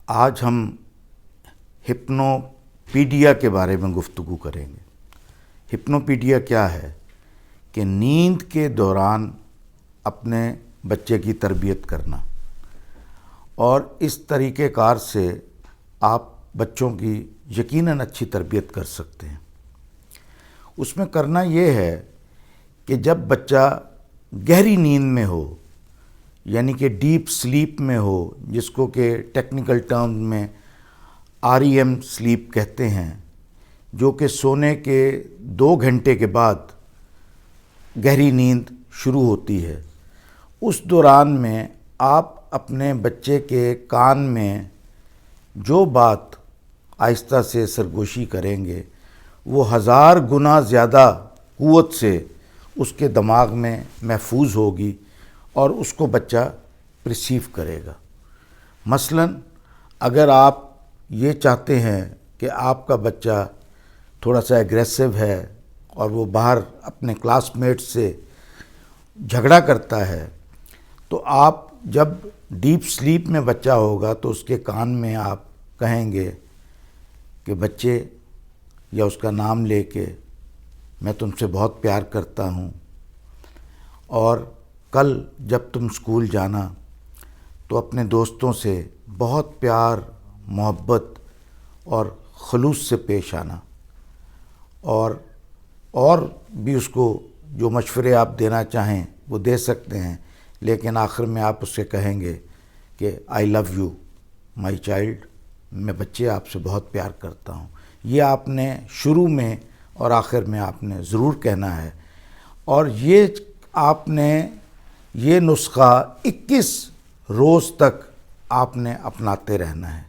آج ہم ہپنوپیڈیا کے بارے میں گفتگو کریں گے۔ ہپنوپیڈیا کیا ہے کہ نیند کے دوران اپنے بچے کی تربیت کرنا، اور اس طریقہ کار سے آپ بچوں کی یقیناً اچھی تربیت کر سکتے ہیں۔ اس میں کرنا یہ ہے کہ جب بچہ گہری نیند میں ہو، یعنی کہ ڈیپ سلیپ میں ہو، جس کو کہ ٹیکنیکل ٹرم میں REM سلیپ کہتے ہیں، جو کہ سونے کے 2 گھنٹے کے بعد گہری نیند شروع ہوتی ہے، اس دوران میں آپ اپنے بچے کے کان میں جو بات آہستہ سے سرگوشی کریں گے، وہ 1000 گنا زیادہ قوت سے اس کے دماغ میں محفوظ ہوگی اور اس کو بچہ پرسیو کرے گا۔ مثلاً اگر آپ یہ چاہتے ہیں کہ آپ کا بچہ تھوڑا سا ایگریسو ہے اور وہ باہر اپنے کلاس میٹ سے جھگڑا کرتا ہے، تو آپ جب ڈیپ سلیپ میں بچہ ہوگا تو اس کے کان میں آپ کہیں گے کہ بچے، یا اس کا نام لے کے، میں تم سے بہت پیار کرتا ہوں، اور کل جب تم اسکول جانا تو اپنے دوستوں سے بہت پیار، محبت اور خلوص سے پیش آنا، اور بھی اس کو جو مشورے آپ دینا چاہیں وہ دے سکتے ہیں، لیکن آخر میں آپ اس سے کہیں گے کہ آئی لو یو مائی چائلڈ، میں بچے آپ سے بہت پیار کرتا ہوں۔ یہ آپ نے شروع میں اور آخر میں آپ نے ضرور کہنا ہے، اور یہ آپ نے یہ نسخہ 21 روز تک آپ نے اپناتے رہنا ہے۔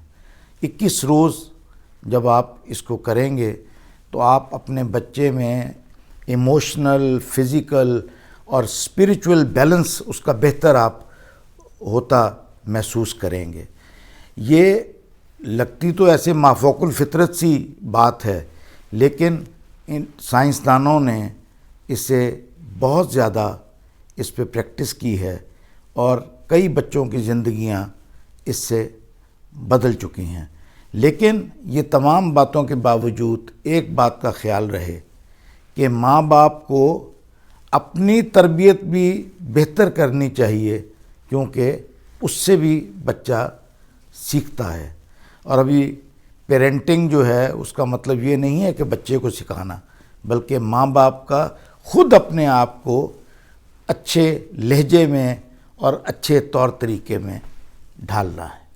21 روز جب آپ اس کو کریں گے تو آپ اپنے بچے میں ایموشنل، فزیکل اور اسپریچول بیلنس اس کا بہتر آپ ہوتا محسوس کریں گے۔ یہ لگتی تو ایسے مافوق الفطرت سی بات ہے، لیکن ان سائنسدانوں نے اسے بہت زیادہ اس پہ پریکٹس کی ہے، اور کئی بچوں کی زندگیاں اس سے بدل چکی ہیں۔ لیکن یہ تمام باتوں کے باوجود ایک بات کا خیال رہے کہ ماں باپ کو اپنی تربیت بھی بہتر کرنی چاہیے، کیونکہ اس سے بھی بچہ سیکھتا ہے۔ اور ابھی پیرنٹنگ جو ہے اس کا مطلب یہ نہیں ہے کہ بچے کو سکھانا، بلکہ ماں باپ کا خود اپنے آپ کو اچھے لہجے میں اور اچھے طور طریقے میں ڈھالنا ہے۔